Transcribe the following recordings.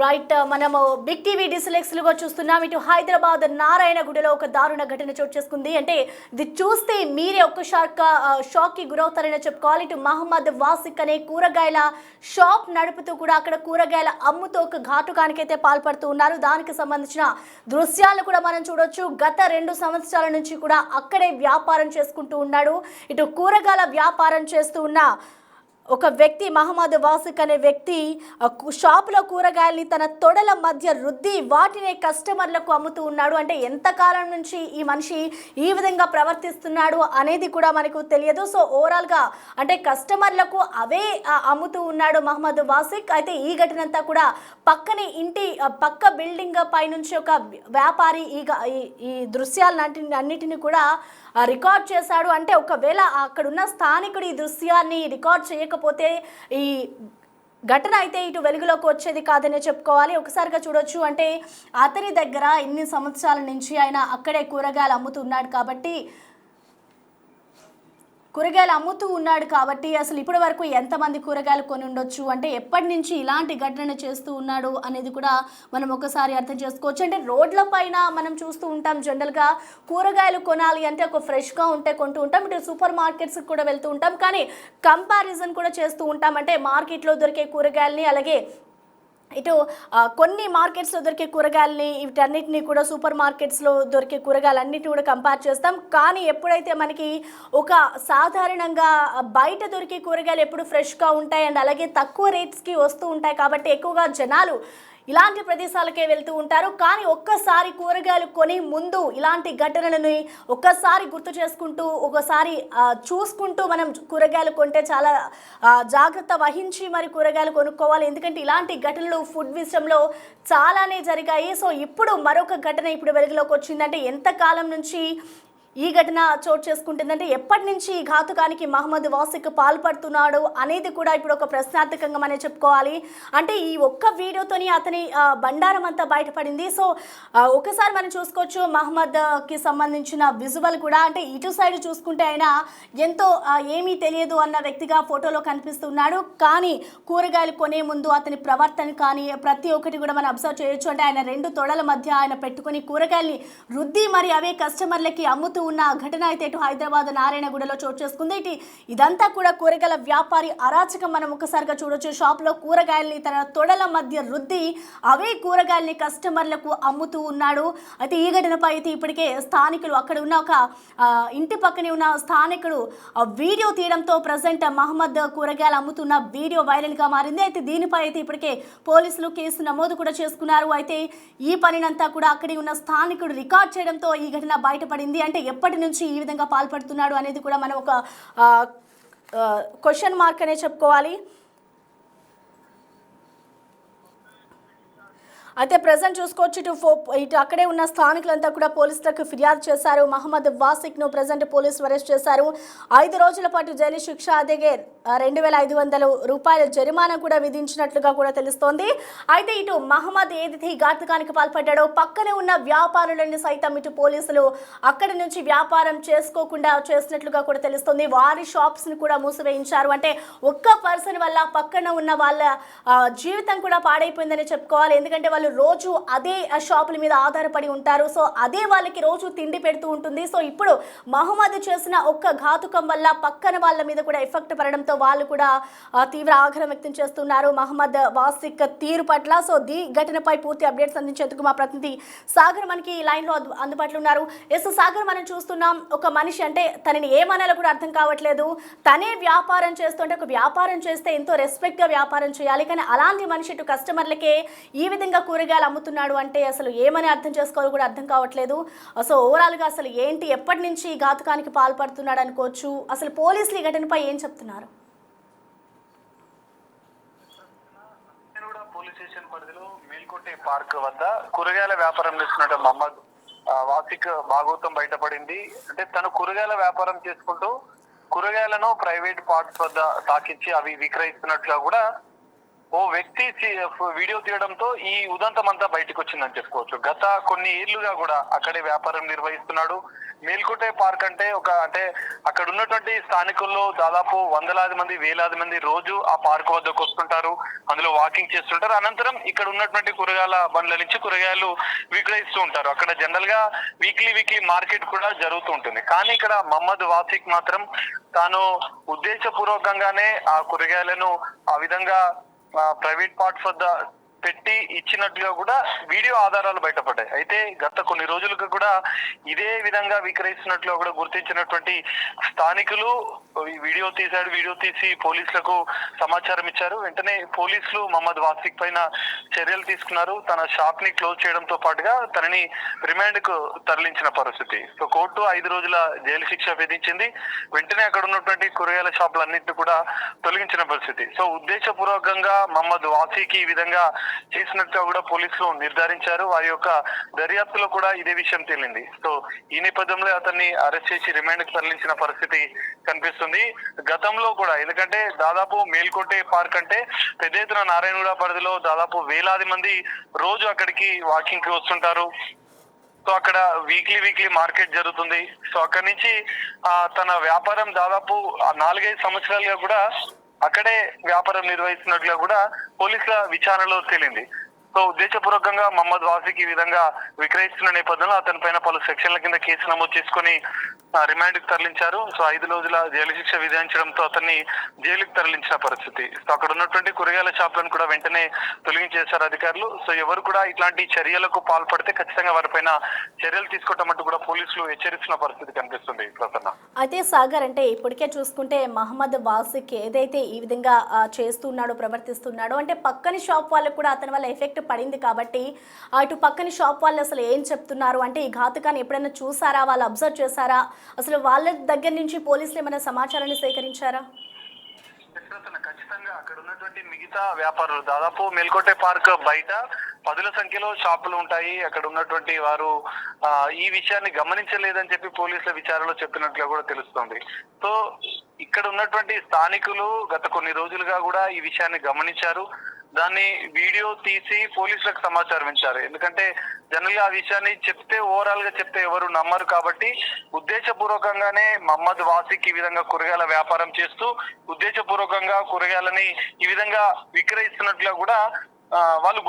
Right మనము big TV డిస్లెక్స్లుగా చూస్తున్నాం. ఇటు హైదరాబాద్ నారాయణగూడలో ఒక దారుణ ఘటన చోటు చేసుకుంది. అంటే ఇది చూస్తే మీరే ఒక్క షాక్కి గురవుతారని చెప్పుకోవాలి. ఇటు మహమ్మద్ వాసిక్ అనే కూరగాయల షాప్ నడుపుతూ కూడా అక్కడ కూరగాయల అమ్ముతూ ఒక ఘాతుకానికైతే పాల్పడుతూ ఉన్నారు. దానికి సంబంధించిన దృశ్యాలను కూడా మనం చూడొచ్చు. గత 2 సంవత్సరాల నుంచి కూడా అక్కడే వ్యాపారం చేసుకుంటూ ఉన్నాడు. ఇటు కూరగాయల వ్యాపారం చేస్తూ ఉన్న ఒక వ్యక్తి మహమ్మద్ వాసిక్ అనే వ్యక్తి షాపులో కూరగాయల్ని తన తొడల మధ్య రుద్ది వాటినే కస్టమర్లకు అమ్ముతూ ఉన్నాడు. అంటే ఎంతకాలం నుంచి ఈ మనిషి ఈ విధంగా ప్రవర్తిస్తున్నాడు అనేది కూడా మనకు తెలియదు. సో ఓవరాల్గా అంటే కస్టమర్లకు అవే అమ్ముతూ ఉన్నాడు మహమ్మద్ వాసిక్. అయితే ఈ ఘటన అంతా కూడా పక్కనే ఇంటి పక్క బిల్డింగ్ పై నుంచి ఒక వ్యాపారి ఈ దృశ్యాలన్నిటిని కూడా రికార్డ్ చేశాడు. అంటే ఒకవేళ అక్కడున్న స్థానికుడు ఈ దృశ్యాన్ని రికార్డ్ చేయకపోతే ఈ ఘటన అయితే ఇటు వెలుగులోకి వచ్చేది కాదనే చెప్పుకోవాలి. ఒకసారిగా చూడొచ్చు. అంటే అతని దగ్గర ఇన్ని సంవత్సరాల నుంచి ఆయన అక్కడే కూరగాయలు అమ్ముతున్నాడు కాబట్టి అసలు ఇప్పటి వరకు ఎంతమంది కూరగాయలు కొని ఉండొచ్చు, అంటే ఎప్పటి నుంచి ఇలాంటి ఘటన చేస్తూ ఉన్నాడు అనేది కూడా మనం ఒకసారి అర్థం చేసుకోవచ్చు. అంటే రోడ్ల పైన మనం చూస్తూ ఉంటాం, జనరల్గా కూరగాయలు కొనాలి అంటే ఒక ఫ్రెష్గా ఉంటే కొంటూ ఉంటాం. ఇటు సూపర్ మార్కెట్స్కి కూడా వెళ్తూ ఉంటాం, కానీ కంపారిజన్ కూడా చేస్తూ ఉంటాం. అంటే మార్కెట్లో దొరికే కూరగాయలని, అలాగే ఇటు కొన్ని మార్కెట్స్లో దొరికే కూరగాయలని, వీటన్నిటిని కూడా సూపర్ మార్కెట్స్లో దొరికే కూరగాయలన్నిటిని కూడా కంపేర్ చేస్తాం. కానీ ఎప్పుడైతే మనకి ఒక సాధారణంగా బయట దొరికే కూరగాయలు ఎప్పుడు ఫ్రెష్గా ఉంటాయి అండ్ అలాగే తక్కువ రేట్స్కి వస్తూ ఉంటాయి కాబట్టి ఎక్కువగా జనాలు ఇలాంటి ప్రదేశాలకే వెళ్తూ ఉంటారు. కానీ ఒక్కసారి కూరగాయలు కొని ముందు ఇలాంటి ఘటనలని ఒక్కసారి గుర్తు చేసుకుంటూ ఒకసారి చూసుకుంటూ మనం కూరగాయలు కొంటే చాలా జాగ్రత్త వహించి మరి కూరగాయలు కొనుక్కోవాలి. ఎందుకంటే ఇలాంటి ఘటనలు ఫుడ్ విషయంలో చాలానే జరిగాయి. సో ఇప్పుడు మరొక ఘటన ఇప్పుడు వెలుగులోకి వచ్చిందంటే ఎంతకాలం నుంచి ఈ ఘటన చోటు చేసుకుంటుందంటే ఎప్పటి నుంచి ఈ ఘాతుకానికి మహమ్మద్ వాసిక్ పాల్పడుతున్నాడు అనేది కూడా ఇప్పుడు ఒక ప్రశ్నార్థకంగా మనం చెప్పుకోవాలి. అంటే ఈ ఒక్క వీడియోతోని అతని బండారం అంతా బయటపడింది. సో ఒకసారి మనం చూసుకోవచ్చు మహమ్మద్కి సంబంధించిన విజువల్ కూడా. అంటే ఇటు సైడ్ చూసుకుంటే ఆయన ఎంతో ఏమీ తెలియదు అన్న వ్యక్తిగా ఫోటోలో కనిపిస్తున్నాడు. కానీ కూరగాయలు కొనే ముందు అతని ప్రవర్తన కానీ ప్రతి ఒక్కటి కూడా మనం అబ్జర్వ్ చేయొచ్చు. అంటే ఆయన 2 తొడల మధ్య ఆయన పెట్టుకుని కూరగాయల్ని రుద్ది మరి అవే కస్టమర్లకి అమ్ముతూ ఉన్న ఘటన అయితే ఇటు హైదరాబాద్ నారాయణగూడలో చోటు చేసుకుంది. ఇదంతా కూడా కూరగాయల వ్యాపారి అరాచకం మనం ఒకసారిగా చూడొచ్చు. షాప్లో కూరగాయల్ని తన తొడల మధ్య రుద్ది అవే కూరగాయల్ని కస్టమర్లకు అమ్ముతూ ఉన్నాడు. అయితే ఈ ఘటనపై అయితే ఇప్పటికే స్థానికులు, అక్కడ ఉన్న ఒక ఇంటి పక్కనే ఉన్న స్థానికుడు వీడియో తీయడంతో ప్రజెంట్ మహమ్మద్ కూరగాయలు అమ్ముతున్న వీడియో వైరల్గా మారింది. అయితే దీనిపై అయితే ఇప్పటికే పోలీసులు కేసు నమోదు కూడా చేసుకున్నారు. అయితే ఈ పనినంతా కూడా అక్కడి ఉన్న స్థానికుడు రికార్డ్ చేయడంతో ఈ ఘటన బయటపడింది. అంటే ఎప్పటి నుంచి ఈ విధంగా పాల్పడుతున్నాడు అనేది కూడా మనం ఒక క్వశ్చన్ మార్క్ అనే చెప్పుకోవాలి. అయితే ప్రజెంట్ చూసుకోవచ్చు ఇటు అక్కడే ఉన్న స్థానికులంతా కూడా పోలీసులకు ఫిర్యాదు చేశారు. మహమ్మద్ వాసిక్ను ప్రజెంట్ పోలీసులు అరెస్ట్ చేశారు. 5 రోజుల పాటు జైలు శిక్ష, అలాగే 2500 రూపాయల జరిమానా కూడా విధించినట్లుగా కూడా తెలుస్తోంది. అయితే ఇటు మహమ్మద్ ఏదైతే ఈ ఘాతుకానికి పాల్పడ్డాడో పక్కనే ఉన్న వ్యాపారులను సైతం ఇటు పోలీసులు అక్కడి నుంచి వ్యాపారం చేసుకోకుండా చేసినట్లుగా కూడా తెలుస్తుంది. వారి షాప్స్ని కూడా మూసివేయించారు. అంటే ఒక్క పర్సన్ వల్ల పక్కన ఉన్న వాళ్ళ జీవితం కూడా పాడైపోయిందని చెప్పుకోవాలి. ఎందుకంటే వాళ్ళు రోజు అదే షాపుల మీద ఆధారపడి ఉంటారు. సో అదే వాళ్ళకి రోజు తిండి పెడుతూ ఉంటుంది. సో ఇప్పుడు మహమ్మద్ చేసిన ఒక్క ఘాతుకం వల్ల పక్కన వాళ్ళ మీద కూడా ఎఫెక్ట్ పడడంతో వాళ్ళు కూడా తీవ్ర ఆగ్రహం వ్యక్తం చేస్తున్నారు మహమ్మద్ వాసిక్ తీరు పట్ల. సో ఈ ఘటనపై పూర్తి అప్డేట్స్ అందించేందుకు మా ప్రతినిధి సాగర్ మనకి లైన్లో అందుబాటులో ఉన్నారు. ఎస్ సాగర్, మనం చూస్తున్నాం ఒక మనిషి, అంటే తనని ఏమనాలో కూడా అర్థం కావట్లేదు. తనే వ్యాపారం చేస్తుంటే, ఒక వ్యాపారం చేస్తే ఎంతో రెస్పెక్ట్గా వ్యాపారం చేయాలి, కానీ అలాంటి మనిషి ఇటు కస్టమర్లకే ఈ విధంగా కూరగాయలు అమ్ముతున్నాడు అంటే అసలు ఏమని అర్థం చేసుకోవాలో కూడా అర్థం కావట్లేదు. సో ఓవరాల్గా అసలు ఏంటి, ఎప్పటి నుంచి ఈ ఘాతుకానికి పాల్పడుతున్నాడు అనుకోవచ్చు? అసలు పోలీసులు ఈ ఘటనపై ఏం చెప్తున్నారు? పోలీస్ స్టేషన్ పరిధిలో మేల్కొట్టే పార్క్ వద్ద కూరగాయల వ్యాపారం చేస్తున్న మహమ్మద్ వాసిక్ భాగవతం బయటపడింది. అంటే తను కూరగాయల వ్యాపారం చేసుకుంటూ కూరగాయలను ప్రైవేట్ పార్ట్స్ వద్ద తాకించి అవి విక్రయిస్తున్నట్లుగా కూడా ఓ వ్యక్తి వీడియో తీయడంతో ఈ ఉదంతం అంతా బయటకు వచ్చిందని చెప్పుకోవచ్చు. గత కొన్ని ఏళ్లుగా కూడా అక్కడే వ్యాపారం నిర్వహిస్తున్నాడు. మేల్కోటే పార్క్ అంటే అక్కడ ఉన్నటువంటి స్థానికుల్లో దాదాపు వందలాది మంది, వేలాది మంది రోజు ఆ పార్క్ వద్దకు వస్తుంటారు. అందులో వాకింగ్ చేస్తుంటారు. అనంతరం ఇక్కడ ఉన్నటువంటి కూరగాయల బండ్ల నుంచి కూరగాయలు విక్రయిస్తూ ఉంటారు. అక్కడ జనరల్ గా వీక్లీ మార్కెట్ కూడా జరుగుతూ ఉంటుంది. కానీ ఇక్కడ మహమ్మద్ వాసిక్ మాత్రం తాను ఉద్దేశపూర్వకంగానే ఆ కూరగాయలను ఆ విధంగా ప్రైవేట్ పార్ట్స్ వద్ద పెట్టి ఇచ్చినట్టుగా కూడా వీడియో ఆధారాలు బయటపడ్డాయి. అయితే గత కొన్ని రోజులుగా కూడా ఇదే విధంగా విక్రయిస్తున్నట్లు కూడా గుర్తించినటువంటి స్థానికులు వీడియో తీసి పోలీసులకు సమాచారం ఇచ్చారు. వెంటనే పోలీసులు మహమ్మద్ వాసిక్ పైన చర్యలు తీసుకున్నారు. తన షాప్ ని క్లోజ్ చేయడంతో పాటుగా తనని రిమాండ్ కు తరలించిన పరిస్థితి. సో కోర్టు 5 రోజుల జైలు శిక్ష విధించింది. వెంటనే అక్కడ ఉన్నటువంటి కూరగాయల షాపులన్నింటినీ కూడా తొలగించిన పరిస్థితి. సో ఉద్దేశపూర్వకంగా మహమ్మద్ వాసిక్ ఈ విధంగా చేసినట్టుగా కూడా పోలీసులు నిర్ధారించారు. వారి యొక్క దర్యాప్తులో కూడా ఇదే విషయం తేలింది. సో ఈ నేపథ్యంలో అతన్ని అరెస్ట్ చేసి రిమాండ్ కు తరలించిన పరిస్థితి కనిపిస్తుంది. గతంలో కూడా ఎందుకంటే దాదాపు మేల్కోటే పార్క్ అంటే పెద్ద ఎత్తున నారాయణగూడ పరిధిలో దాదాపు వేలాది మంది రోజు అక్కడికి వాకింగ్ కి వస్తుంటారు. సో అక్కడ వీక్లీ మార్కెట్ జరుగుతుంది. సో అక్కడి నుంచి తన వ్యాపారం దాదాపు 4-5 సంవత్సరాలుగా కూడా అక్కడే వ్యాపారం నిర్వహిస్తున్నట్లుగా కూడా పోలీసుల విచారణలో తేలింది. సో ఉద్దేశపూర్వకంగా మహమ్మద్ వాసిక్ ఈ విధంగా విక్రయిస్తున్న నేపథ్యంలో అతని పైన పలు సెక్షన్ల కింద కేసు నమోదు చేసుకుని రిమాండ్ కు తరలించారు. సో 5 రోజుల జైలు శిక్ష విధించడంతో అతన్ని జైలుకు తరలించిన పరిస్థితి. సో అక్కడ ఉన్నటువంటి కూరగాయల షాపులను కూడా వెంటనే తొలగించేశారు అధికారులు. సో ఎవరు కూడా ఇట్లాంటి చర్యలకు పాల్పడితే ఖచ్చితంగా వారిపైన చర్యలు తీసుకోవటం కూడా పోలీసులు హెచ్చరిస్తున్న పరిస్థితి కనిపిస్తుంది. ప్రసన్న, అయితే సాగర్ అంటే ఇప్పటికే చూసుకుంటే మహమ్మద్ వాసిక్ ఏదైతే ఈ విధంగా చేస్తున్నాడో ప్రవర్తిస్తున్నాడో అంటే పక్కని షాప్ వాళ్ళకు కూడా అతని వల్ల ఎఫెక్ట్ పడింది కాబట్టి అటు పక్కని షాప్ వాళ్ళు అసలు ఏం చెప్తున్నారు అంటే ఈ ఘాతుకాన్ని ఎప్పుడైనా చూసారా, వాళ్ళు అబ్జర్వ్ చేశారా, అసలు వాళ్ళ దగ్గర నుంచి పోలీసులు ఏమైనా సమాచారాన్ని సేకరించారా? ఖచ్చితంగా అక్కడ ఉన్నటువంటి మిగతా వ్యాపారులు దాదాపు మేల్కోటే పార్క్ బయట 10ల సంఖ్యలో షాపులు ఉంటాయి. అక్కడ ఉన్నటువంటి వారు ఈ విషయాన్ని గమనించలేదని చెప్పి పోలీసుల విచారణలో చెప్పినట్లుగా కూడా తెలుస్తుంది. సో ఇక్కడ ఉన్నటువంటి స్థానికులు గత కొన్ని రోజులుగా కూడా ఈ విషయాన్ని గమనించారు. దాన్ని వీడియో తీసి పోలీసులకు సమాచారం ఇచ్చారు. ఎందుకంటే జనరల్ గా ఆ విషయాన్ని ఓవరాల్ గా చెప్తే ఎవరు నమ్మరు కాబట్టి ఉద్దేశపూర్వకంగానే మహమ్మద్ వాసిక్ ఈ విధంగా కూరగాయల వ్యాపారం చేస్తూ ఉద్దేశపూర్వకంగా కూరగాయలని ఈ విధంగా విక్రయిస్తున్నట్లుగా కూడా వాళ్ళు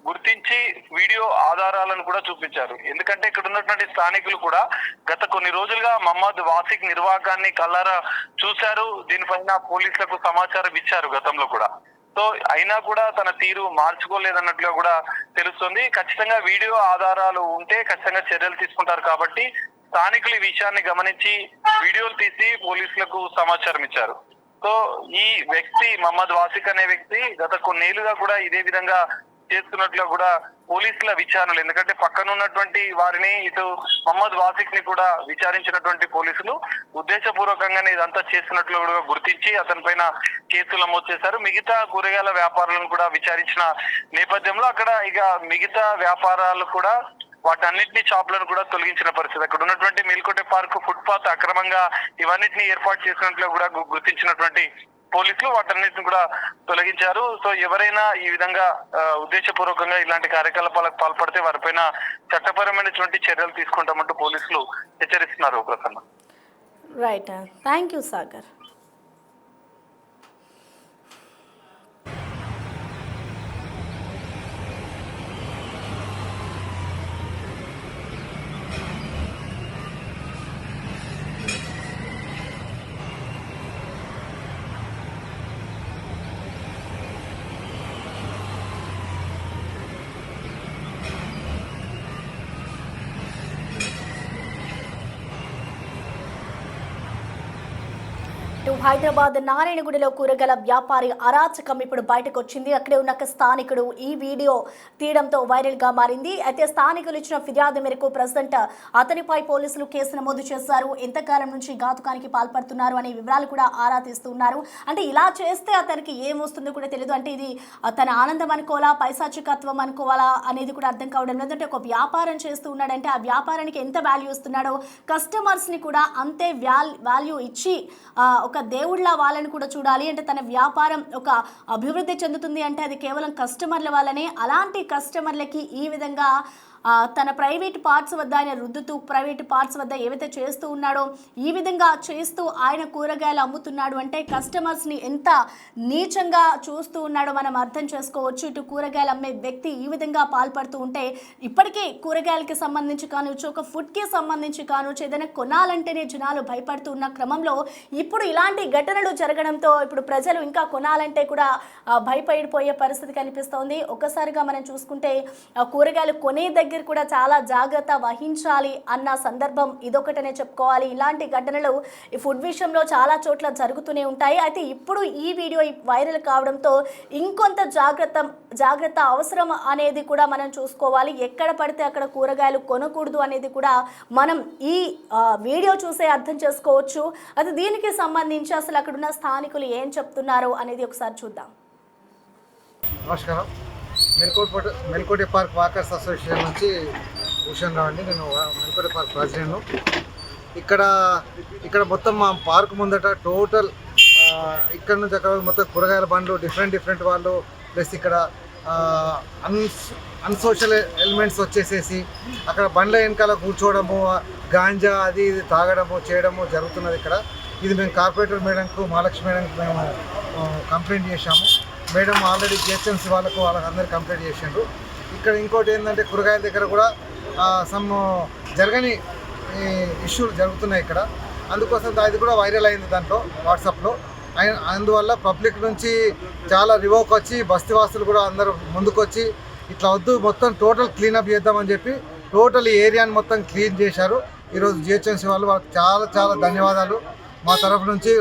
గుర్తించి వీడియో ఆధారాలను కూడా చూపించారు. ఎందుకంటే ఇక్కడ ఉన్నటువంటి స్థానికులు కూడా గత కొన్ని రోజులుగా మహమ్మద్ వాసిక్ నిర్వాకాన్ని కళ్ళారా చూశారు. దీనిపైన పోలీసులకు సమాచారం ఇచ్చారు గతంలో కూడా. సో అయినా కూడా తన తీరు మార్చుకోలేదన్నట్లుగా కూడా తెలుస్తుంది. ఖచ్చితంగా వీడియో ఆధారాలు ఉంటే ఖచ్చితంగా చర్యలు తీసుకుంటారు కాబట్టి స్థానికులు ఈ విషయాన్ని గమనించి వీడియోలు తీసి పోలీసులకు సమాచారం ఇచ్చారు. సో ఈ వ్యక్తి మహమ్మద్ వాసిక్ అనే వ్యక్తి గత కొన్నేళ్లుగా కూడా ఇదే విధంగా చేస్తున్నట్లుగా కూడా పోలీసుల విచారణలు, ఎందుకంటే పక్కన ఉన్నటువంటి వారిని ఇటు మహమ్మద్ వాసిక్ ని కూడా విచారించినటువంటి పోలీసులు ఉద్దేశపూర్వకంగానే ఇదంతా చేస్తున్నట్లు కూడా గుర్తించి అతని పైన కేసులు నమోదు చేశారు. మిగతా కూరగాయల వ్యాపారులను కూడా విచారించిన నేపథ్యంలో అక్కడ ఇక మిగతా వ్యాపారాలు కూడా వాటన్నిటిని షాపులను కూడా తొలగించిన పరిస్థితి. అక్కడ ఉన్నటువంటి మేల్కోటే పార్క్ ఫుట్పాత్ అక్రమంగా ఇవన్నిటిని ఏర్పాటు చేసినట్లు కూడా గుర్తించినటువంటి పోలీసులు వాటన్నిటిని కూడా తొలగించారు. సో ఎవరైనా ఈ విధంగా ఉద్దేశపూర్వకంగా ఇలాంటి కార్యకలాపాలకు పాల్పడితే వారిపైన చట్టపరమైనటువంటి చర్యలు తీసుకుంటామంటూ పోలీసులు హెచ్చరిస్తున్నారు. Prasanna, right, thank you Sagar. Hyderabad నారాయణగూడలో కూరగాయల వ్యాపారి అరాచకం ఇప్పుడు బయటకు వచ్చింది. అక్కడే ఉన్న స్థానికుడు ఈ వీడియో తీయడంతో వైరల్ గా మారింది. అయితే స్థానికులు ఇచ్చిన ఫిర్యాదు మేరకు ప్రజెంట్ అతనిపై పోలీసులు కేసు నమోదు చేశారు. ఎంతకాలం నుంచి ఘాతుకానికి పాల్పడుతున్నారు అనే వివరాలు కూడా ఆరా తీస్తున్నారు. అంటే ఇలా చేస్తే అతనికి ఏమొస్తుందో కూడా తెలియదు. అంటే ఇది తన ఆనందం అనుకోవాలా, పైశాచికత్వం అనుకోవాలా అనేది కూడా అర్థం కావడం లేదు. అంటే ఒక వ్యాపారం చేస్తూ ఉన్నాడంటే ఆ వ్యాపారానికి ఎంత వాల్యూ ఇస్తున్నాడో కస్టమర్స్ ని కూడా అంతే వాల్యూ ఇచ్చి ఒక దేవుళ్ళ వాళ్ళని కూడా చూడాలి. అంటే తన వ్యాపారం ఒక అభివృద్ధి చెందుతుంది అంటే అది కేవలం కస్టమర్ల వల్లనే. అలాంటి కస్టమర్లకి ఈ విధంగా తన ప్రైవేట్ పార్ట్స్ వద్ద ఆయన రుద్దుతూ ప్రైవేట్ పార్ట్స్ వద్ద ఏవైతే చేస్తూ ఉన్నాడో ఈ విధంగా చేస్తూ ఆయన కూరగాయలు అమ్ముతున్నాడు అంటే కస్టమర్స్ని ఎంత నీచంగా చూస్తూ ఉన్నాడో మనం అర్థం చేసుకోవచ్చు. ఇటు కూరగాయలు అమ్మే వ్యక్తి ఈ విధంగా పాల్పడుతూ ఉంటే ఇప్పటికీ కూరగాయలకి సంబంధించి కావచ్చు, ఒక ఫుడ్కి సంబంధించి కావచ్చు, ఏదైనా కొనాలంటేనే జనాలు భయపడుతూ ఉన్న క్రమంలో ఇప్పుడు ఇలాంటి ఘటనలు జరగడంతో ఇప్పుడు ప్రజలు ఇంకా కొనాలంటే కూడా భయపడిపోయే పరిస్థితి కనిపిస్తోంది. ఒక్కసారిగా మనం చూసుకుంటే కూరగాయలు కొనే దగ్గర కూడా చాలా జాగ్రత్త వహించాలి అన్న సందర్భం ఇదొకటనే చెప్పుకోవాలి. ఇలాంటి ఘటనలు ఈ ఫుడ్ విషయంలో చాలా చోట్ల జరుగుతూనే ఉంటాయి. అయితే ఇప్పుడు ఈ వీడియో వైరల్ కావడంతో ఇంకొంత జాగ్రత్త అవసరం అనేది కూడా మనం చూసుకోవాలి. ఎక్కడ పడితే అక్కడ కూరగాయలు కొనకూడదు అనేది కూడా మనం ఈ వీడియో చూసే అర్థం చేసుకోవచ్చు. అది దీనికి సంబంధించి అసలు అక్కడున్న స్థానికులు ఏం చెప్తున్నారు అనేది ఒకసారి చూద్దాం. నమస్కారం. మెల్కోటి పార్క్ వాకర్స్ అసోసియేషన్ నుంచి భూషణ్ రావు అండి. నేను మెల్కోటి పార్క్ ప్రెసిడెంట్ను. ఇక్కడ మొత్తం మా పార్క్ ముందట టోటల్ ఇక్కడ నుంచి అక్కడ మొత్తం కూరగాయల బండ్లు డిఫరెంట్ వాళ్ళు ప్లస్ ఇక్కడ అన్సోషల్ ఎలిమెంట్స్ వచ్చేసేసి అక్కడ బండ్ల వెనకాల కూర్చోవడము, గాంజా అది ఇది తాగడము చేయడము జరుగుతున్నది ఇక్కడ. ఇది మేము కార్పొరేటర్ మేడంకు మహాలక్ష్మి మేడంకి మేము కంప్లైంట్ చేశాము. మేడం ఆల్రెడీ జిహెచ్ఎంసీ వాళ్ళందరూ కంప్లైంట్ చేసిండ్రు. ఇక్కడ ఇంకోటి ఏంటంటే కూరగాయల దగ్గర కూడా సమ్ జరగని ఇష్యూలు జరుగుతున్నాయి ఇక్కడ. అందుకోసం అది కూడా వైరల్ అయింది దాంట్లో వాట్సాప్లో. అందువల్ల పబ్లిక్ నుంచి చాలా రివోక్ వచ్చి బస్తీవాసులు కూడా అందరూ ముందుకొచ్చి ఇట్లా వద్దు మొత్తం టోటల్ క్లీనప్ చేద్దామని చెప్పి టోటల్ ఈ ఏరియాని మొత్తం క్లీన్ చేశారు. ఈరోజు జిహెచ్ఎంసీ వాళ్ళకి చాలా ధన్యవాదాలు మా తరఫు నుంచి.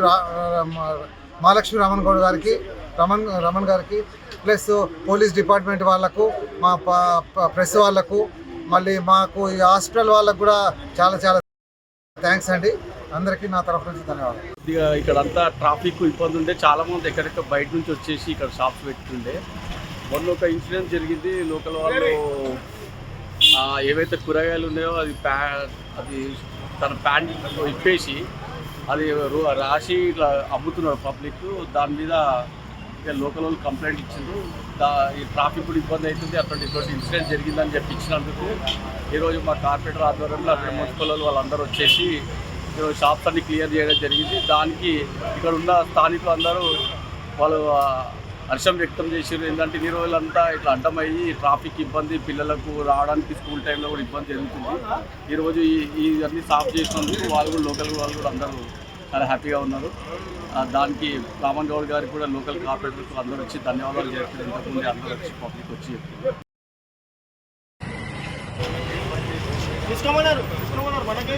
మహాలక్ష్మి రమణ్ గారికి ప్లస్ పోలీస్ డిపార్ట్మెంట్ వాళ్ళకు, మా ప్రెస్ వాళ్ళకు, మళ్ళీ మాకు ఈ హాస్పిటల్ వాళ్ళకు కూడా చాలా థ్యాంక్స్ అండి. అందరికీ నా తరఫు నుంచి ధన్యవాదాలు. ఇక్కడ అంతా ట్రాఫిక్ ఇబ్బంది ఉండే, చాలామంది ఎక్కడెక్కడ బయట నుంచి వచ్చేసి ఇక్కడ షాప్స్ పెట్టుకుండే. మొన్న ఒక ఇన్సిడెంట్ జరిగింది. లోకల్ వాళ్ళు ఏవైతే కూరగాయలు ఉన్నాయో అది తన ప్యాంట్ ఇప్పేసి అది రాసి ఇట్లా అమ్ముతున్నారు పబ్లిక్. దాని మీద లోకల్ వాళ్ళు కంప్లైంట్ ఇచ్చిండ్రు. ఈ ట్రాఫిక్ కూడా ఇబ్బంది అవుతుంది, అటువంటి ఇన్సిడెంట్ జరిగిందని చెప్పి ఇచ్చినందుకు ఈరోజు మా కార్పొరేటర్ ఆధ్వర్యంలో అక్కడ మున్సిపల్ వాళ్ళందరూ వచ్చేసి ఈరోజు షాప్స్ అన్ని క్లియర్ చేయడం జరిగింది. దానికి ఇక్కడ ఉన్న స్థానికులు అందరూ వాళ్ళు హర్షం వ్యక్తం చేసారు. ఏంటంటే ఈ రోజులంతా ఇట్లా అడ్డమయ్యి ట్రాఫిక్ ఇబ్బంది, పిల్లలకు రావడానికి స్కూల్ టైంలో కూడా ఇబ్బంది జరుగుతుంది. ఈరోజు ఇవన్నీ సాఫ్ చేసినందుకు వాళ్ళు కూడా లోకల్ వాళ్ళు కూడా అందరూ చాలా హ్యాపీగా ఉన్నారు. దానికి రామన్ గౌడ్ గారికి కూడా లోకల్ కార్పొరేటర్స్ అందరూ వచ్చి ధన్యవాదాలు చేస్తారు. ఇంతకుముందు అందరూ వచ్చి పబ్లిక్ వచ్చి తీసుకోమన్నారు మనకి